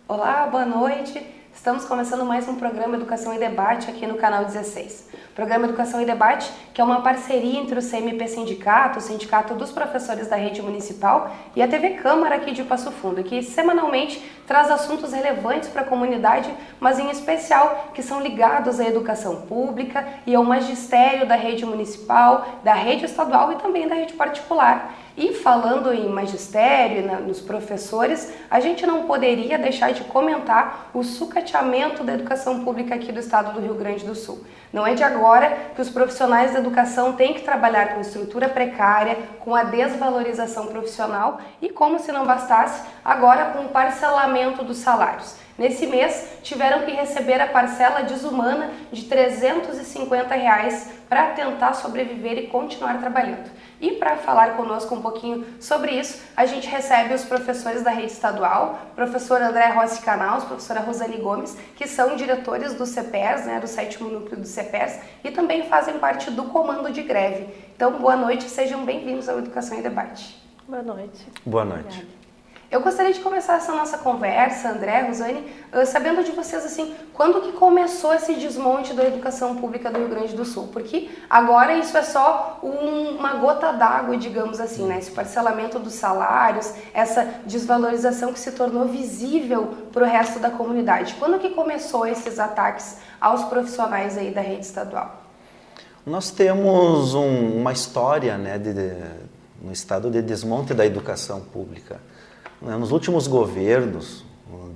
Olá, boa noite. Estamos começando mais um programa Educação e Debate aqui no canal 16. O programa Educação e Debate, que é uma parceria entre o CMP Sindicato, o Sindicato dos Professores da Rede Municipal e a TV Câmara aqui de Passo Fundo, que semanalmente traz assuntos relevantes para a comunidade, mas em especial que são ligados à educação pública e ao magistério da rede municipal, da rede estadual e também da rede particular. E falando em magistério e nos professores, a gente não poderia deixar de comentar o sucateamento da educação pública aqui do estado do Rio Grande do Sul. Não é de agora que os profissionais da educação têm que trabalhar com estrutura precária, com a desvalorização profissional e, como se não bastasse, agora com o parcelamento dos salários. Nesse mês, tiveram que receber a parcela desumana de R$ 350 para tentar sobreviver e continuar trabalhando. E para falar conosco um pouquinho sobre isso, a gente recebe os professores da rede estadual, professor André Rossi Canals, professora Rosane Gomes, que são diretores do CEPERS, do 7º núcleo do CEPERS, e também fazem parte do comando de greve. Então, boa noite, sejam bem-vindos ao Educação e Debate. Boa noite. Boa noite. Obrigada. Eu gostaria de começar essa nossa conversa, André, Rosane, sabendo de vocês, assim, quando que começou esse desmonte da educação pública do Rio Grande do Sul? Porque agora isso é só uma gota d'água, digamos assim, né? Esse parcelamento dos salários, essa desvalorização que se tornou visível para o resto da comunidade. Quando que começou esses ataques aos profissionais aí da rede estadual? Nós temos uma história, né, no estado de desmonte da educação pública. Nos últimos governos,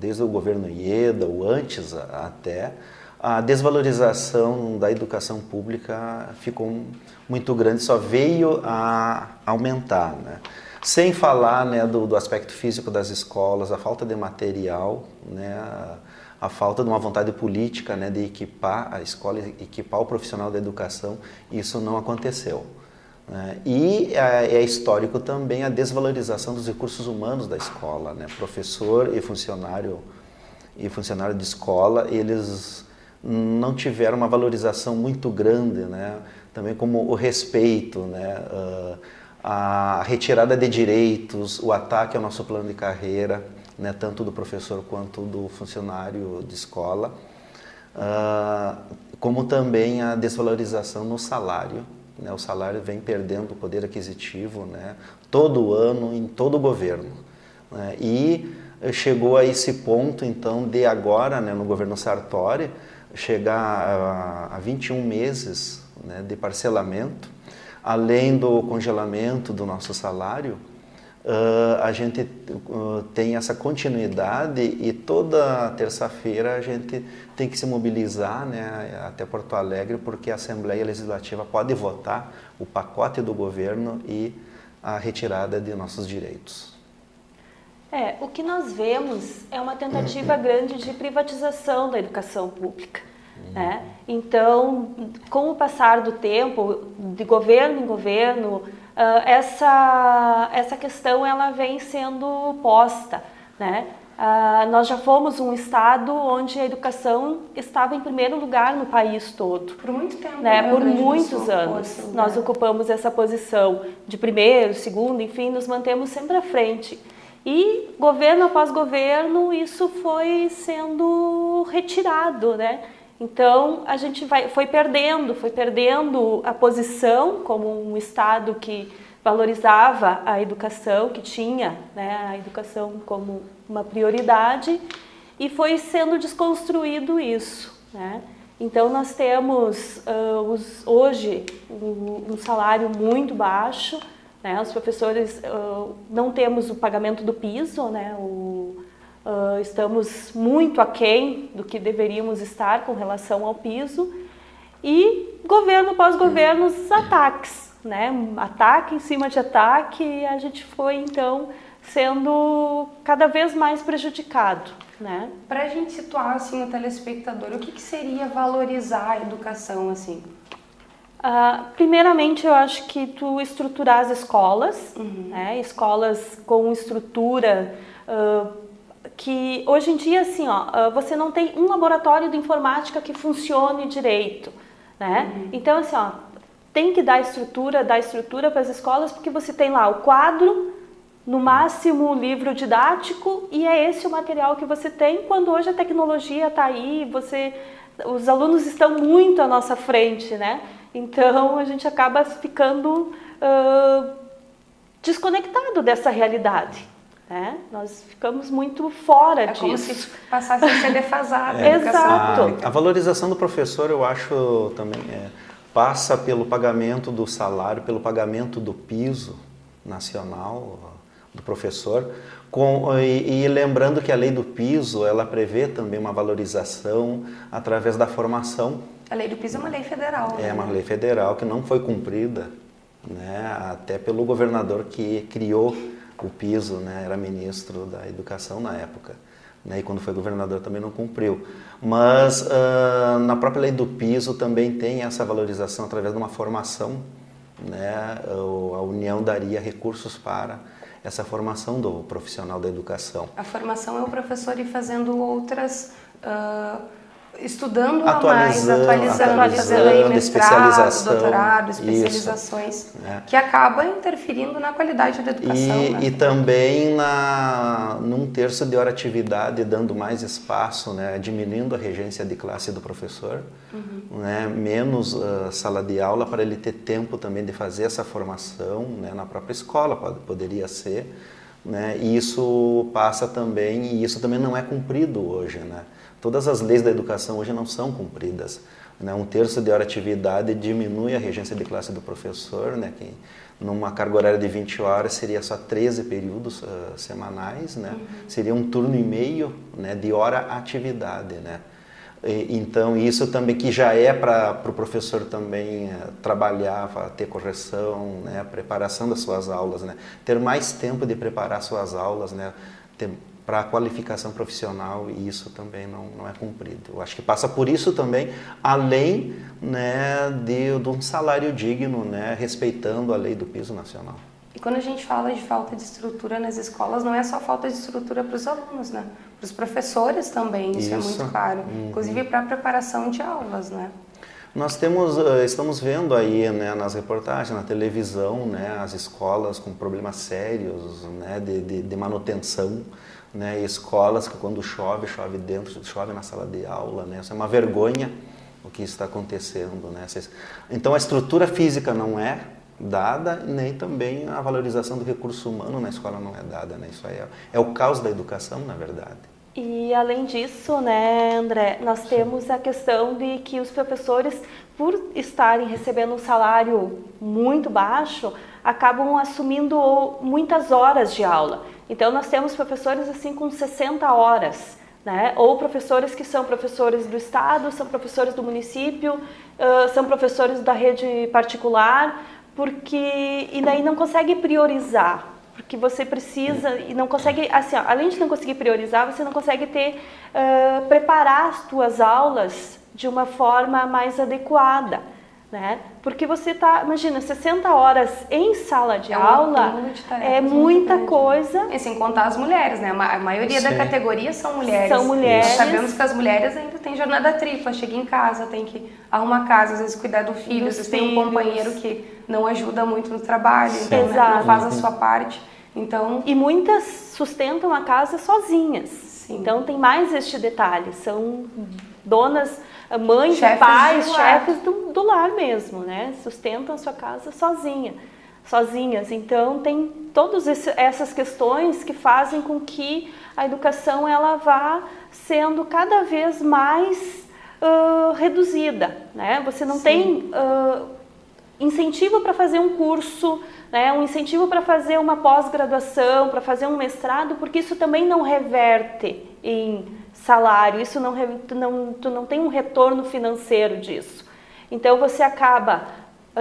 desde o governo Ieda, ou antes até, a desvalorização da educação pública ficou muito grande, só veio a aumentar, né? Sem falar, né, do aspecto físico das escolas, a falta de material, né, a falta de uma vontade política, né, de equipar a escola, equipar o profissional da educação, isso não aconteceu. E é histórico também a desvalorização dos recursos humanos da escola, né? Professor e funcionário de escola, eles não tiveram uma valorização muito grande, né? Também como o respeito, né? A retirada de direitos, o ataque ao nosso plano de carreira, né? Tanto do professor quanto do funcionário de escola, como também a desvalorização no salário. O salário vem perdendo o poder aquisitivo, né, todo ano, em todo o governo. Né, e chegou a esse ponto, então, de agora, né, no governo Sartori, chegar a 21 meses, né, de parcelamento, além do congelamento do nosso salário, a gente tem essa continuidade e toda terça-feira a gente tem que se mobilizar, né, até Porto Alegre, porque a Assembleia Legislativa pode votar o pacote do governo e a retirada de nossos direitos. O que nós vemos é uma tentativa grande de privatização da educação pública. Né? Então, com o passar do tempo, de governo em governo, essa questão ela vem sendo posta, né? Nós já fomos um estado onde a educação estava em primeiro lugar no país todo. Por muito tempo, né? Por muitos anos nós ocupamos essa posição de primeiro, segundo, enfim, nos mantemos sempre à frente. E governo após governo isso foi sendo retirado, né? Então, a gente foi perdendo a posição como um estado que valorizava a educação, que tinha, né, a educação como uma prioridade, e foi sendo desconstruído isso. Né? Então, nós temos hoje um salário muito baixo, né? Os professores não temos o pagamento do piso, né? Estamos muito aquém do que deveríamos estar com relação ao piso e governo após governo os ataques, né? Ataque em cima de ataque e a gente foi então sendo cada vez mais prejudicado, né? Para a gente situar assim o telespectador, o que seria valorizar a educação assim? Primeiramente, eu acho que tu estruturar as escolas, né? Escolas com estrutura que hoje em dia, assim, você não tem um laboratório de informática que funcione direito, né? Então, assim, ó, tem que dar estrutura para as escolas, porque você tem lá o quadro, no máximo o livro didático, e é esse o material que você tem, quando hoje a tecnologia está aí, os alunos estão muito à nossa frente, né? Então, a gente acaba ficando desconectado dessa realidade. Nós ficamos muito fora disso. É como se passasse a ser defasado. Exato. A valorização do professor, eu acho também, passa pelo pagamento do salário, pelo pagamento do piso nacional do professor, e lembrando que a lei do piso, ela prevê também uma valorização através da formação. A lei do piso é uma lei federal. É uma lei federal que não foi cumprida, né, até pelo governador que criou o piso, né, era ministro da Educação na época, né, e quando foi governador também não cumpriu. Mas na própria lei do piso também tem essa valorização através de uma formação, né, a União daria recursos para essa formação do profissional da educação. A formação é o professor ir fazendo outras... estudando atualizando, fazendo aí mestrado, doutorado, isso, especializações, que acaba interferindo na qualidade da educação. E também num terço de hora atividade, dando mais espaço, né, diminuindo a regência de classe do professor, né, menos sala de aula, para ele ter tempo também de fazer essa formação, né, na própria escola, poderia ser, né, e isso passa também, e isso também não é cumprido hoje, né. Todas as leis da educação hoje não são cumpridas, né? Um terço de hora atividade diminui a regência de classe do professor, né? Que numa carga horária de 20 horas seria só 13 períodos semanais, né? Seria um turno e meio, né, de hora atividade, né? Então isso também que já é para o professor também trabalhar, ter correção, né? Preparação das suas aulas, né? Ter mais tempo de preparar suas aulas, né? Para a qualificação profissional, e isso também não é cumprido. Eu acho que passa por isso também, além, né, de um salário digno, né, respeitando a lei do piso nacional. E quando a gente fala de falta de estrutura nas escolas, não é só falta de estrutura para os alunos, né? Para os professores também, isso é muito claro. Inclusive para a preparação de aulas, né? Nós estamos vendo aí, né, nas reportagens, na televisão, né, as escolas com problemas sérios, né, de manutenção, né, escolas que quando chove dentro, chove na sala de aula, né, isso é uma vergonha o que está acontecendo, né. Então a estrutura física não é dada, nem também a valorização do recurso humano na escola não é dada, né, isso aí é o caos da educação, na verdade. E além disso, né, André, nós temos a questão de que os professores, por estarem recebendo um salário muito baixo, acabam assumindo muitas horas de aula. Então nós temos professores assim com 60 horas, né? Ou professores que são professores do estado, são professores do município, são professores da rede particular, e daí não consegue priorizar. Porque você precisa e não consegue, assim, ó, além de não conseguir priorizar, você não consegue preparar as suas aulas de uma forma mais adequada, né? Porque você imagina, 60 horas em sala de aula é muita coisa. E sem contar as mulheres, né? A maioria da categoria são mulheres. São mulheres. Nós sabemos que as mulheres ainda têm jornada tripla, chega em casa, tem que arrumar casa, às vezes cuidar do filho, às vezes tem um companheiro que não ajuda muito no trabalho, então, né, não faz a sua parte. Então... E muitas sustentam a casa sozinhas. Sim. Então tem mais este detalhe, são donas, mães, pais, chefes do lar mesmo, né? Sustentam a sua casa sozinhas. Então tem todas essas questões que fazem com que a educação ela vá sendo cada vez mais reduzida, né? Você não tem incentivo para fazer um curso, né? Um incentivo para fazer uma pós-graduação, para fazer um mestrado, porque isso também não reverte em salário, isso tu não tem um retorno financeiro disso. Então você acaba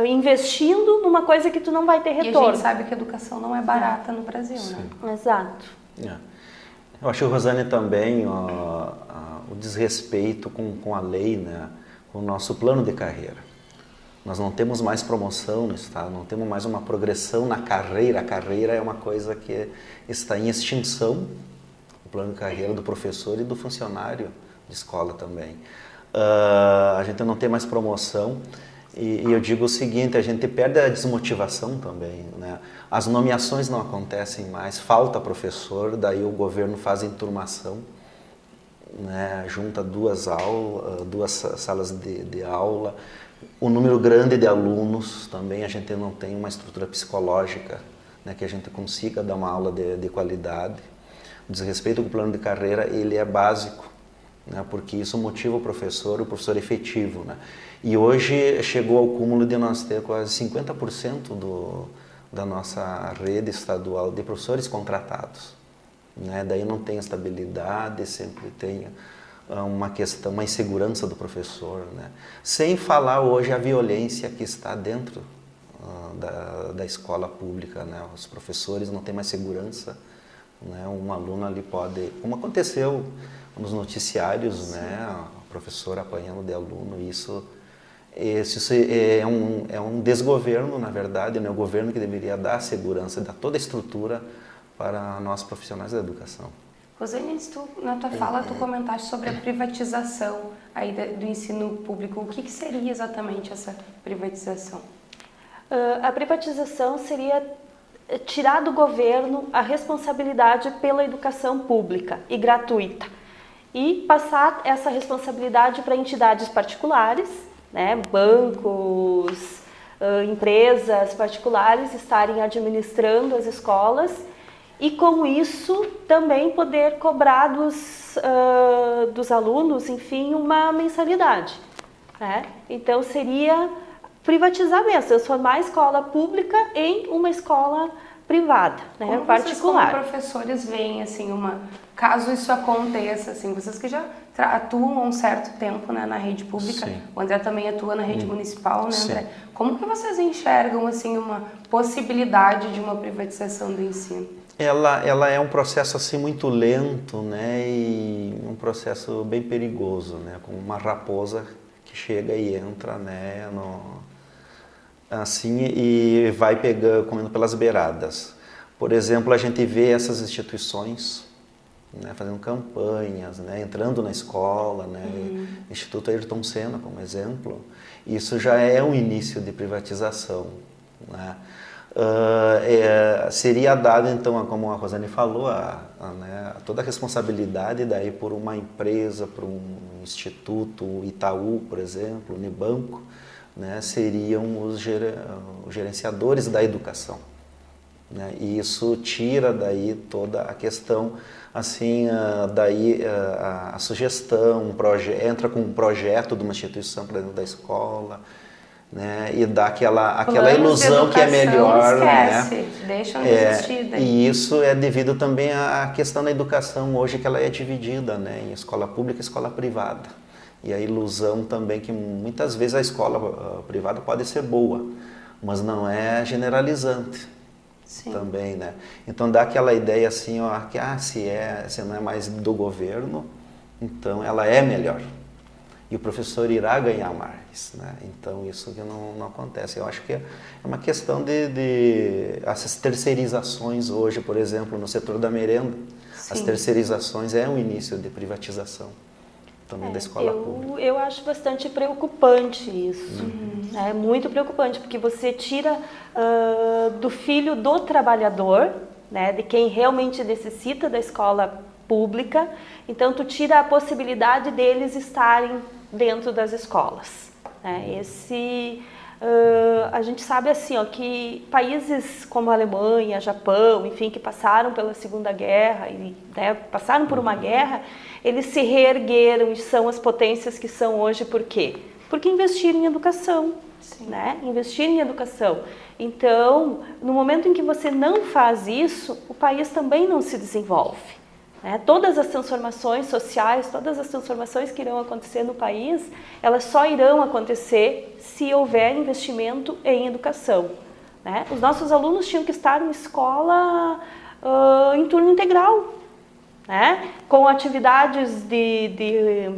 investindo numa coisa que tu não vai ter retorno. E a gente sabe que a educação não é barata no Brasil, né? Exato. Eu acho, Rosane, também o desrespeito com a lei, né? Com o nosso plano de carreira. Nós não temos mais promoção no Estado, não temos mais uma progressão na carreira. A carreira é uma coisa que está em extinção, o plano de carreira do professor e do funcionário de escola também. a gente não tem mais promoção. E eu digo o seguinte, a gente perde a desmotivação também, né? As nomeações não acontecem mais, falta professor, daí o governo faz enturmação, né? Junta duas salas de aula, um número grande de alunos também, a gente não tem uma estrutura psicológica, né, que a gente consiga dar uma aula de qualidade. O desrespeito com o plano de carreira, ele é básico, né, porque isso motiva o professor efetivo, né? E hoje chegou ao cúmulo de nós ter quase 50% da nossa rede estadual de professores contratados, né? Daí não tem estabilidade, sempre tem uma questão, uma insegurança do professor, né? Sem falar hoje a violência que está dentro da escola pública, né? Os professores não têm mais segurança, né? Um aluno ali pode, como aconteceu nos noticiários, né? O professor apanhando de aluno, isso é um desgoverno, na verdade, né? O governo que deveria dar segurança, dar toda a estrutura para nós profissionais da educação. Rosane, na tua fala, tu comentaste sobre a privatização aí do ensino público. O que seria exatamente essa privatização? A privatização seria tirar do governo a responsabilidade pela educação pública e gratuita e passar essa responsabilidade para entidades particulares, né, bancos, empresas particulares estarem administrando as escolas e com isso também poder cobrar dos alunos, enfim, uma mensalidade, né? Então seria privatizar mesmo, transformar a escola pública em uma escola privada, né, como particular. Como professores veem, assim, caso isso aconteça, assim, vocês que já atuam há um certo tempo, né, na rede pública, Sim. o André também atua na rede municipal, né, Sim. André? Como que vocês enxergam, assim, uma possibilidade de uma privatização do ensino? Ela é um processo assim muito lento, né, e um processo bem perigoso, né, como uma raposa que chega e entra, né, assim, e vai comendo pelas beiradas. Por exemplo, a gente vê essas instituições, né, fazendo campanhas, né, entrando na escola, né, Instituto Ayrton Senna como exemplo. Isso já é um início de privatização, né. Seria dado então, como a Rosane falou, né, toda a responsabilidade daí por uma empresa, por um instituto, Itaú, por exemplo, Unibanco, né, seriam os gerenciadores da educação, né, e isso tira daí toda a questão, assim, daí a sugestão, entra com um projeto de uma instituição para dentro da escola, né, e dá aquela ilusão que é melhor, esquece, né? Deixam de existir daí. E isso é devido também à questão da educação hoje, que ela é dividida, né, em escola pública e escola privada. E a ilusão também que muitas vezes a escola privada pode ser boa, mas não é generalizante. Sim. Também, né? Então dá aquela ideia assim, ó, que se não é mais do governo, então ela é melhor. E o professor irá ganhar mais, né? Então isso que não acontece. Eu acho que é uma questão de essas terceirizações hoje, por exemplo, no setor da merenda. Sim. As terceirizações é um início de privatização também da escola pública. Eu acho bastante preocupante isso. É muito preocupante, porque você tira do filho do trabalhador, né, de quem realmente necessita da escola pública, então tu tira a possibilidade deles estarem dentro das escolas, né? A gente sabe assim, ó, que países como a Alemanha, Japão, enfim, que passaram pela Segunda Guerra e, né, passaram por uma guerra, eles se reergueram e são as potências que são hoje. Por quê? Porque investiram em educação, né? Investiram em educação. Então, no momento em que você não faz isso, o país também não se desenvolve. Todas as transformações sociais, todas as transformações que irão acontecer no país, elas só irão acontecer se houver investimento em educação, né? Os nossos alunos tinham que estar em escola em turno integral, né? Com atividades de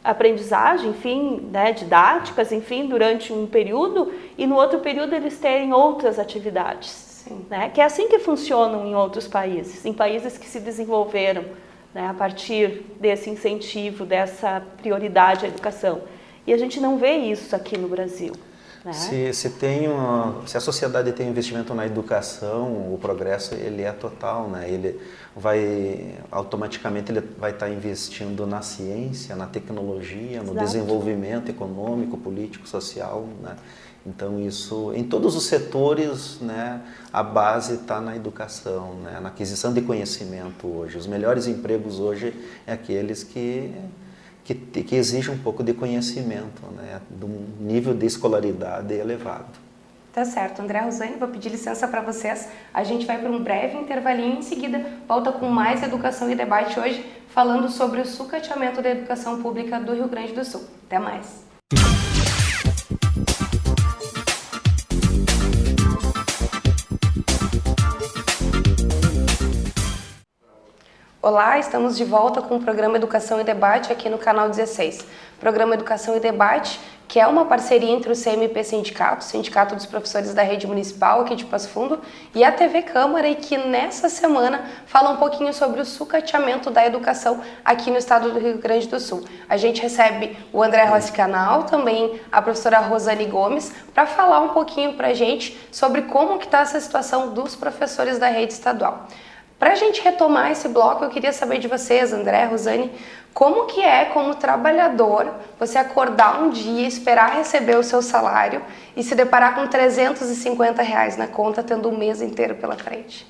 aprendizagem, enfim, né, didáticas, enfim, durante um período, e no outro período eles terem outras atividades. Né? Que é assim que funcionam em outros países, em países que se desenvolveram, né, a partir desse incentivo, dessa prioridade à educação. E a gente não vê isso aqui no Brasil. Né? Se a sociedade tem investimento na educação, o progresso ele é total, né? Ele vai automaticamente ele vai estar investindo na ciência, na tecnologia, no desenvolvimento econômico, político, social, né? Então isso em todos os setores, né? A base está na educação, né? Na aquisição de conhecimento hoje. Os melhores empregos hoje é aqueles que exige um pouco de conhecimento, né, de um nível de escolaridade elevado. Tá certo, André, Rosane, vou pedir licença para vocês. A gente vai para um breve intervalinho, em seguida volta com mais educação e debate hoje, falando sobre o sucateamento da educação pública do Rio Grande do Sul. Até mais! Olá, estamos de volta com o programa Educação e Debate aqui no canal 16. Programa Educação e Debate, que é uma parceria entre o CMP Sindicato, Sindicato dos Professores da Rede Municipal aqui de Passo Fundo, e a TV Câmara, e que nessa semana fala um pouquinho sobre o sucateamento da educação aqui no estado do Rio Grande do Sul. A gente recebe o André Rossi Canal, também a professora Rosane Gomes, para falar um pouquinho para a gente sobre como que está essa situação dos professores da rede estadual. Para a gente retomar esse bloco, eu queria saber de vocês, André, Rosane, como que é, como trabalhador, você acordar um dia, esperar receber o seu salário e se deparar com R$350 na conta, tendo um mês inteiro pela frente?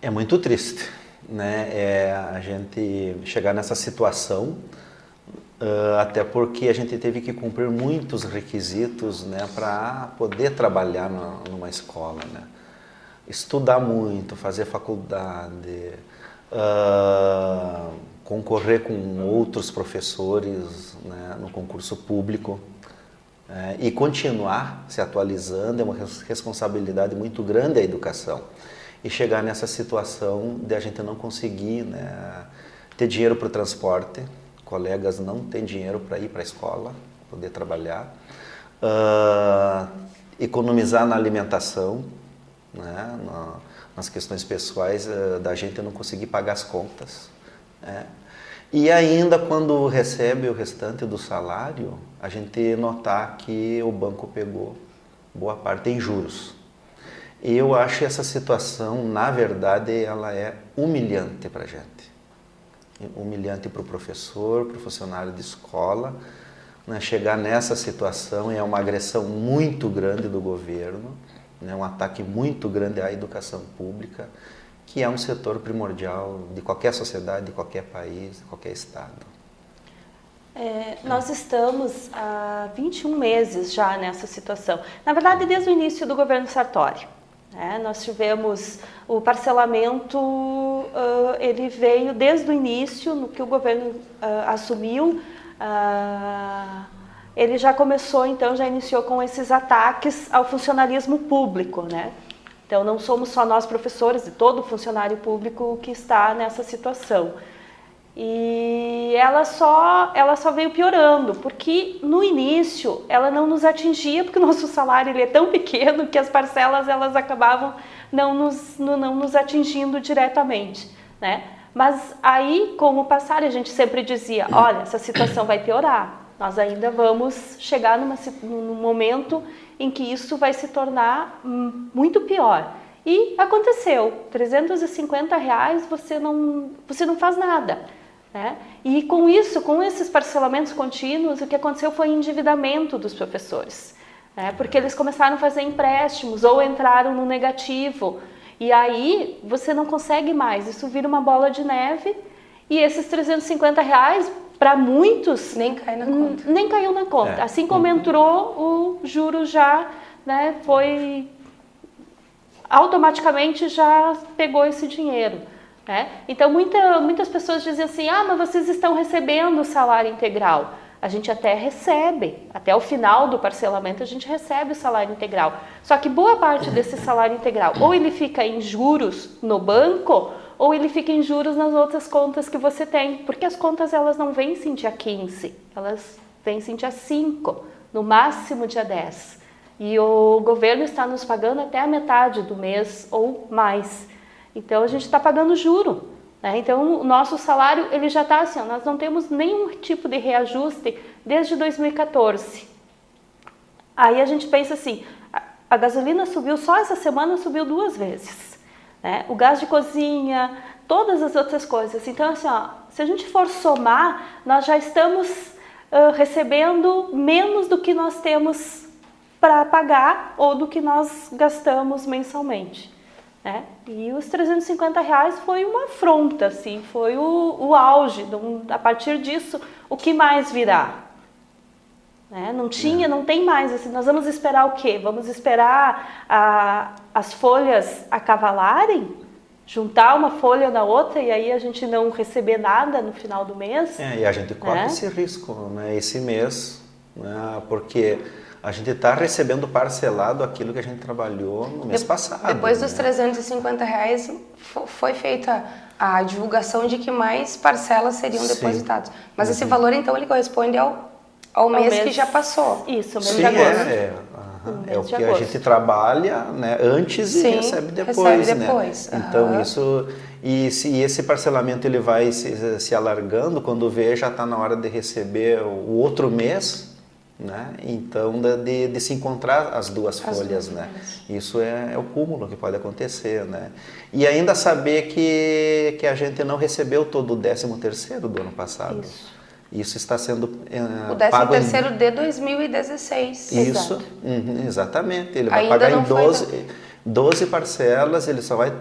É muito triste, né? A gente chegar nessa situação, até porque a gente teve que cumprir muitos requisitos, né, para poder trabalhar numa escola, né? Estudar muito, fazer faculdade, concorrer com outros professores, né, no concurso público, e continuar se atualizando. É uma responsabilidade muito grande a educação. E chegar nessa situação de a gente não conseguir, né, ter dinheiro para o transporte, colegas não têm dinheiro para ir para a escola, poder trabalhar, economizar na alimentação, né, nas questões pessoais da gente não conseguir pagar as contas, né? E ainda quando recebe o restante do salário, a gente notar que o banco pegou boa parte em juros. E eu acho essa situação, na verdade, ela é humilhante para a gente. Humilhante para o professor, para o funcionário de escola, né? Chegar nessa situação é uma agressão muito grande do governo, um ataque muito grande à educação pública, que é um setor primordial de qualquer sociedade, de qualquer país, de qualquer estado. Nós estamos há 21 meses já nessa situação. Na verdade, desde o início do governo Sartori. Nós tivemos o parcelamento, ele veio desde o início, no que o governo assumiu. Ele já começou, então, já iniciou com esses ataques ao funcionalismo público, né? Então, não somos só nós professores, e todo funcionário público que está nessa situação. E ela só veio piorando, porque no início ela não nos atingia, porque o nosso salário ele é tão pequeno que as parcelas elas acabavam não nos atingindo diretamente, né? Mas aí, com o passar, a gente sempre dizia, olha, essa situação vai piorar. Nós ainda vamos chegar num momento em que isso vai se tornar muito pior. E aconteceu, R$350 você não faz nada, né? E com isso, com esses parcelamentos contínuos, o que aconteceu foi endividamento dos professores, né? Porque eles começaram a fazer empréstimos ou entraram no negativo. E aí você não consegue mais, isso vira uma bola de neve e esses R$350... para muitos, nem cai na conta. Nem caiu na conta. Assim como entrou, o juro já, né, foi... automaticamente já pegou esse dinheiro, né? Então, muitas pessoas dizem assim, mas vocês estão recebendo o salário integral. A gente até recebe, até o final do parcelamento a gente recebe o salário integral. Só que boa parte desse salário integral, ou ele fica em juros no banco, ou ele fica em juros nas outras contas que você tem, porque as contas elas não vencem dia 15, elas vencem dia 5, no máximo dia 10. E o governo está nos pagando até a metade do mês ou mais. Então a gente está pagando juro, né? Então, o nosso salário ele já está assim, ó, nós não temos nenhum tipo de reajuste desde 2014. Aí a gente pensa assim, a gasolina subiu, só essa semana subiu 2 vezes, né? O gás de cozinha, todas as outras coisas. Então, assim, ó, se a gente for somar, nós já estamos recebendo menos do que nós temos para pagar ou do que nós gastamos mensalmente, né? E os R$350 foi uma afronta, assim, foi o auge. A partir disso, o que mais virá? Né? Não tem mais, assim, nós vamos esperar o quê? Vamos esperar as folhas acavalarem? Juntar uma folha na outra e aí a gente não receber nada no final do mês? E a gente corre esse risco, né, esse mês, né, porque a gente está recebendo parcelado aquilo que a gente trabalhou no mês passado. Depois dos R$350 foi feita a divulgação de que mais parcelas seriam depositadas. Mas esse valor, então, ele corresponde ao mês que já passou. Isso, o mês Sim, de agosto. É o que a gente trabalha, né, antes e recebe depois, né? Então isso, e se esse parcelamento ele vai se alargando, quando vê já está na hora de receber o outro mês, né? Então de se encontrar as duas folhas, né? Isso é o cúmulo que pode acontecer, né? E ainda saber que a gente não recebeu todo o 13º do ano passado. Isso está sendo o 13º de 2016. Isso, exatamente. Ele vai pagar em 12 parcelas, ele só vai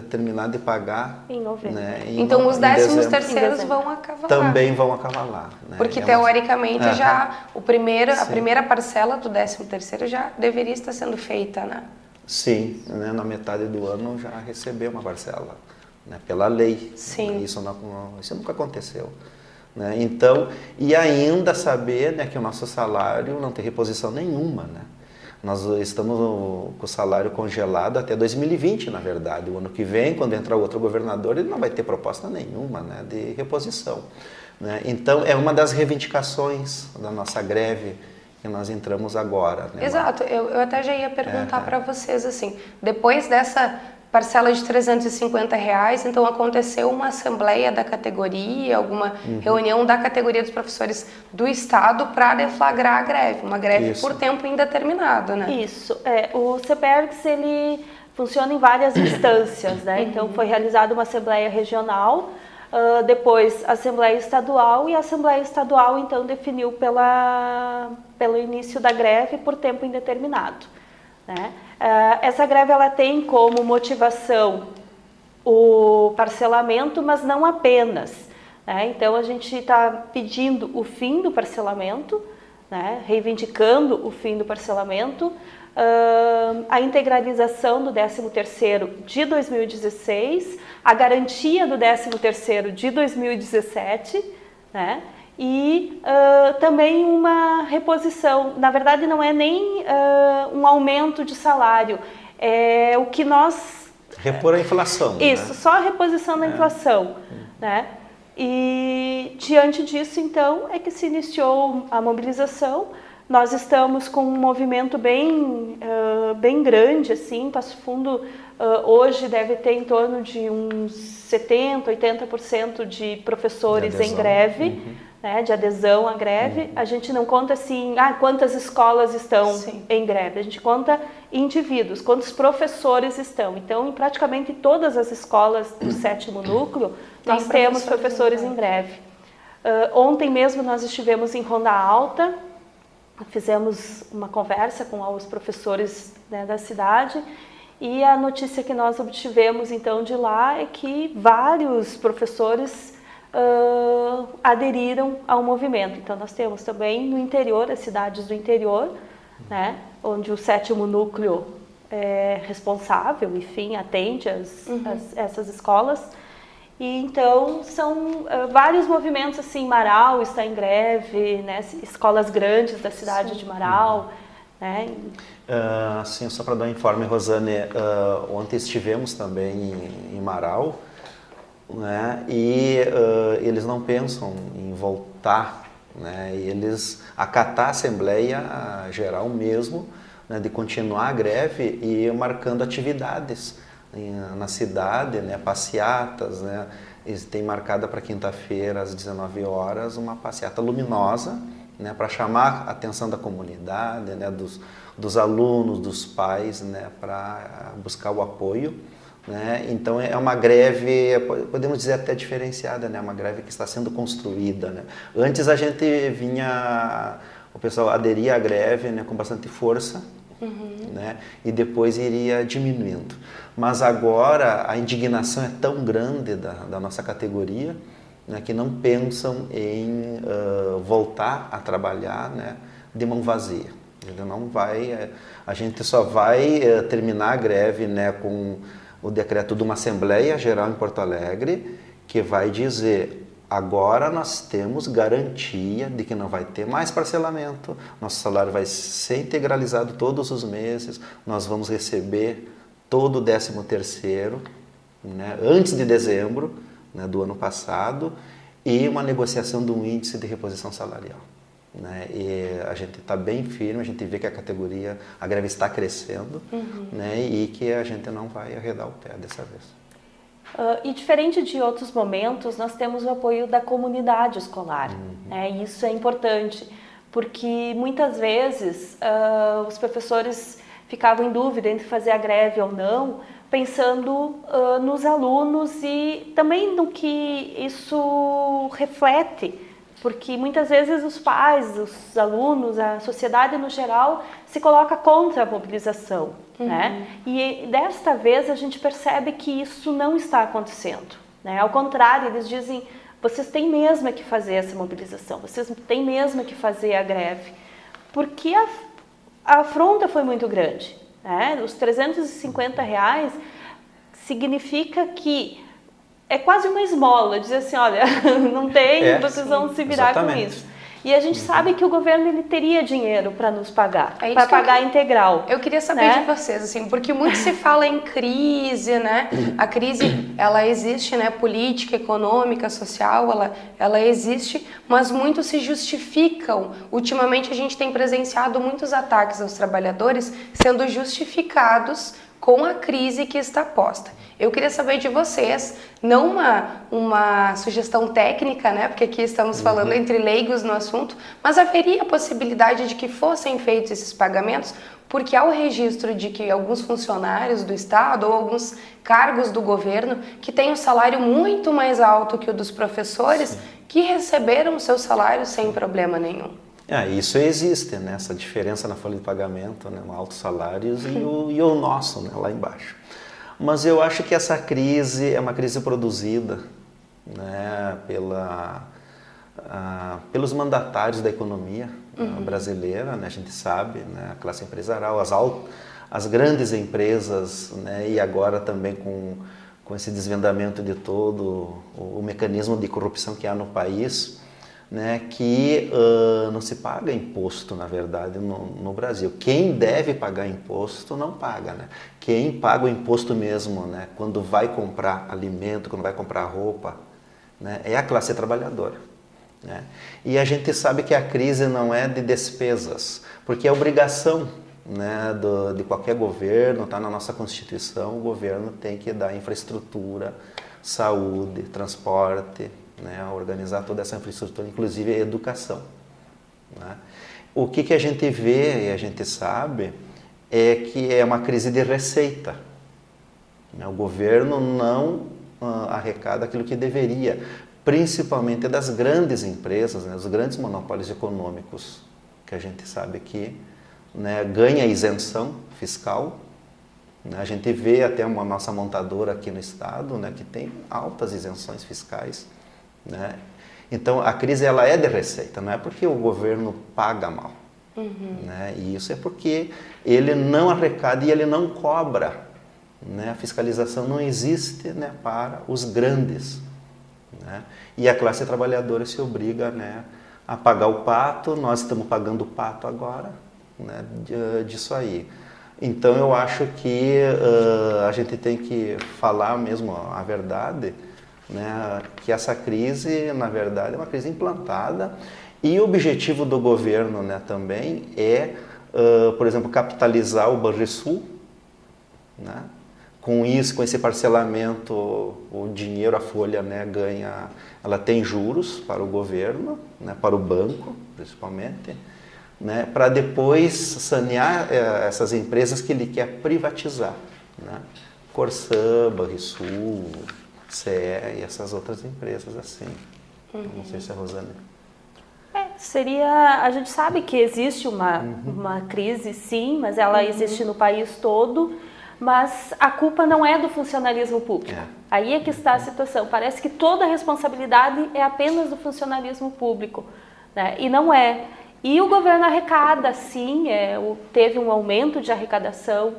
terminar de pagar em novembro. Né, então os 13º vão acavalar. Também vão acavalar. Né? Porque teoricamente já a primeira parcela do 13º já deveria estar sendo feita, né? Sim, né, na metade do ano já recebeu uma parcela, né, pela lei. Sim. Isso nunca aconteceu. Né? Então, e ainda saber, né, que o nosso salário não tem reposição nenhuma, né? Nós estamos com o salário congelado até 2020, na verdade. O ano que vem, quando entrar outro governador, ele não vai ter proposta nenhuma, né, de reposição. Né? Então, é uma das reivindicações da nossa greve que nós entramos agora. Né? Exato. Eu até já ia perguntar para vocês, assim, depois dessa parcela de R$350, então aconteceu uma assembleia da categoria, alguma reunião da categoria dos professores do Estado para deflagrar a greve, uma greve por tempo indeterminado, né? Isso, o CPERGS, ele funciona em várias instâncias, né? Então foi realizada uma assembleia regional, depois a assembleia estadual, e a assembleia estadual então definiu pelo início da greve por tempo indeterminado, né? Essa greve ela tem como motivação o parcelamento, mas não apenas, né? Então a gente está pedindo o fim do parcelamento, né? Reivindicando o fim do parcelamento, a integralização do 13º de 2016, a garantia do 13º de 2017, né? E também uma reposição, na verdade não é nem um aumento de salário, é o que nós... Repor a inflação. Isso, né? Só a reposição da inflação, né? E diante disso, então, é que se iniciou a mobilização. Nós estamos com um movimento bem grande, assim, Passo Fundo hoje deve ter em torno de uns 70%, 80% de professores em greve, né, de adesão à greve. A gente não conta assim, quantas escolas estão em greve, a gente conta indivíduos, quantos professores estão. Então, em praticamente todas as escolas do 7º núcleo, nós temos professores em greve. Ontem mesmo nós estivemos em Ronda Alta, fizemos uma conversa com os professores, né, da cidade, e a notícia que nós obtivemos então de lá é que vários professores aderiram ao movimento. Então nós temos também no interior, as cidades do interior, né, onde o 7º núcleo é responsável, enfim, atende essas escolas. E então são vários movimentos, assim, Marau está em greve, né, escolas grandes da cidade de Marau, né? Sim, só para dar um informe, Rosane, ontem estivemos também em Marau, né, e eles não pensam em voltar, né, e eles acatar a Assembleia Geral mesmo, né, de continuar a greve e marcando atividades na cidade, né, passeatas, né, eles têm marcada para quinta-feira, às 19 horas, uma passeata luminosa, né, para chamar a atenção da comunidade, né, dos alunos, dos pais, né, para buscar o apoio. Né? Então é uma greve, podemos dizer até diferenciada, né? Uma greve que está sendo construída. Né? Antes a gente o pessoal aderia à greve, né, com bastante força, né, e depois iria diminuindo. Mas agora a indignação é tão grande da nossa categoria, né, que não pensam em voltar a trabalhar, né, de mão vazia. Ele não vai, a gente só vai terminar a greve, né, com o decreto de uma Assembleia Geral em Porto Alegre, que vai dizer: agora nós temos garantia de que não vai ter mais parcelamento, nosso salário vai ser integralizado todos os meses, nós vamos receber todo o 13º, né, antes de dezembro, né, do ano passado, e uma negociação de um índice de reposição salarial. Né? E a gente está bem firme, a gente vê que a greve está crescendo, né, e que a gente não vai arredar o pé dessa vez. E diferente de outros momentos, nós temos o apoio da comunidade escolar. Né? E isso é importante, porque muitas vezes os professores ficavam em dúvida entre fazer a greve ou não, pensando nos alunos e também no que isso reflete, porque muitas vezes os pais, os alunos, a sociedade no geral se coloca contra a mobilização. Né? E desta vez a gente percebe que isso não está acontecendo. Né? Ao contrário, eles dizem: vocês têm mesmo que fazer essa mobilização, vocês têm mesmo que fazer a greve, porque a afronta foi muito grande. Né? Os R$350 significa que é quase uma esmola, dizer assim: olha, não tem, vocês vão se virar com isso. E a gente sabe que o governo ele teria dinheiro para nos pagar, para pagar integral. Eu queria saber de vocês, assim, porque muito se fala em crise, né? A crise, ela existe, né? Política, econômica, social, ela existe, mas muitos se justificam. Ultimamente a gente tem presenciado muitos ataques aos trabalhadores sendo justificados com a crise que está posta. Eu queria saber de vocês, não uma sugestão técnica, né, porque aqui estamos falando entre leigos no assunto, mas haveria a possibilidade de que fossem feitos esses pagamentos, porque há o registro de que alguns funcionários do Estado ou alguns cargos do governo que têm um salário muito mais alto que o dos professores, que receberam o seu salário sem problema nenhum. Isso existe, né? Essa diferença na folha de pagamento, né? Altos salários e o nosso, né? Lá embaixo. Mas eu acho que essa crise é uma crise produzida, né? Pelos mandatários da economia brasileira, né? A gente sabe, né? A classe empresarial, as grandes empresas, né? E agora também com esse desvendamento de todo o mecanismo de corrupção que há no país, né, que não se paga imposto, na verdade, no Brasil. Quem deve pagar imposto não paga. Né? Quem paga o imposto mesmo, né, quando vai comprar alimento, quando vai comprar roupa, né, é a classe trabalhadora. Né? E a gente sabe que a crise não é de despesas, porque é obrigação, né, de qualquer governo, está na nossa Constituição, o governo tem que dar infraestrutura, saúde, transporte, né, organizar toda essa infraestrutura, inclusive a educação. Né? O que a gente vê e a gente sabe é que é uma crise de receita. Né? O governo não arrecada aquilo que deveria, principalmente das grandes empresas, né, os grandes monopólios econômicos, que a gente sabe que, né, ganha isenção fiscal. Né? A gente vê até uma nossa montadora aqui no estado, né, que tem altas isenções fiscais. Né? Então a crise ela é de receita, não é porque o governo paga mal, né? E isso é porque ele não arrecada e ele não cobra, né? A fiscalização não existe, né, para os grandes, né? E a classe trabalhadora se obriga, né, a pagar o pato. Nós estamos pagando o pato agora, né, disso aí. Então eu acho que a gente tem que falar mesmo a verdade, né, que essa crise, na verdade, é uma crise implantada, e o objetivo do governo, né, também é, por exemplo, capitalizar o Banrisul, né, com isso, com esse parcelamento, o dinheiro, a folha, né, ganha, ela tem juros para o governo, né, para o banco, principalmente, né, para depois sanear essas empresas que ele quer privatizar, né? Corsã, Banrisul, CE e essas outras empresas assim. Não sei se a Rosane... A gente sabe que existe uma crise, sim, mas ela existe no país todo, mas a culpa não é do funcionalismo público. Aí é que está a situação. Parece que toda a responsabilidade é apenas do funcionalismo público, né? E não é. E o governo arrecada, sim, teve um aumento de arrecadação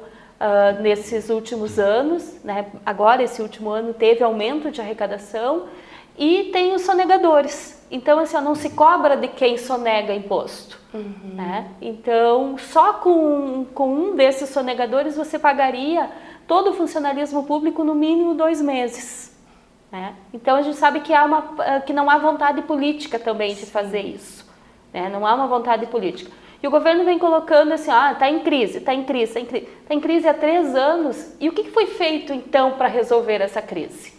nesses últimos anos, né? Agora, esse último ano, teve aumento de arrecadação e tem os sonegadores. Então, assim, não se cobra de quem sonega imposto. Né? Então, só com um desses sonegadores você pagaria todo o funcionalismo público no mínimo 2 meses. Né? Então, a gente sabe que não há vontade política também de fazer isso. Né? Não há uma vontade política. E o governo vem colocando assim, está em crise, está em crise, está em crise. Está em crise há 3 anos. E o que foi feito, então, para resolver essa crise?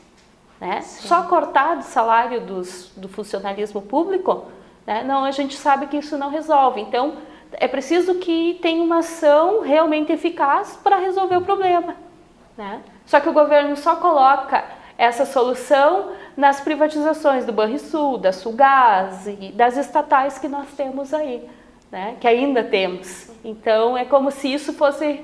Né? Só cortar do salário do funcionalismo público, né? Não, a gente sabe que isso não resolve. Então, é preciso que tenha uma ação realmente eficaz para resolver o problema. Né? Só que o governo só coloca essa solução nas privatizações do Banrisul, da Sulgás e das estatais que nós temos aí, né? Que ainda temos. Então, é como se isso fosse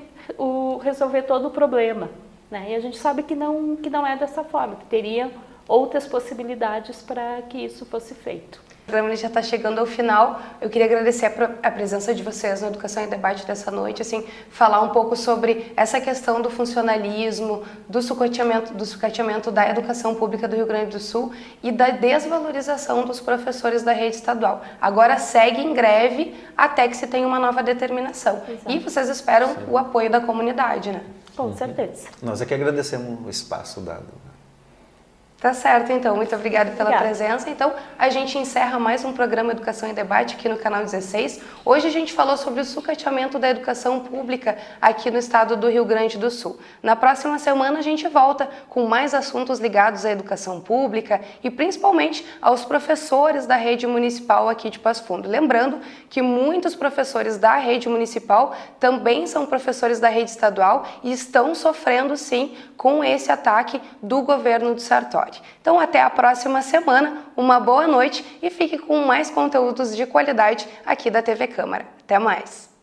resolver todo o problema. Né? E a gente sabe que não é dessa forma, que teria outras possibilidades para que isso fosse feito. O programa já está chegando ao final. Eu queria agradecer a presença de vocês no Educação em Debate dessa noite, assim, falar um pouco sobre essa questão do funcionalismo, do sucateamento da educação pública do Rio Grande do Sul e da desvalorização dos professores da rede estadual. Agora segue em greve até que se tenha uma nova determinação. Exato. E vocês esperam o apoio da comunidade, né? Com certeza. Nós é que agradecemos o espaço dado. Tá certo, então. Muito obrigada pela presença. Então, a gente encerra mais um programa Educação em Debate aqui no canal 16. Hoje a gente falou sobre o sucateamento da educação pública aqui no estado do Rio Grande do Sul. Na próxima semana a gente volta com mais assuntos ligados à educação pública e principalmente aos professores da rede municipal aqui de Passo Fundo. Lembrando que muitos professores da rede municipal também são professores da rede estadual e estão sofrendo, sim, com esse ataque do governo do Sartori. Então, até a próxima semana, uma boa noite e fique com mais conteúdos de qualidade aqui da TV Câmara. Até mais!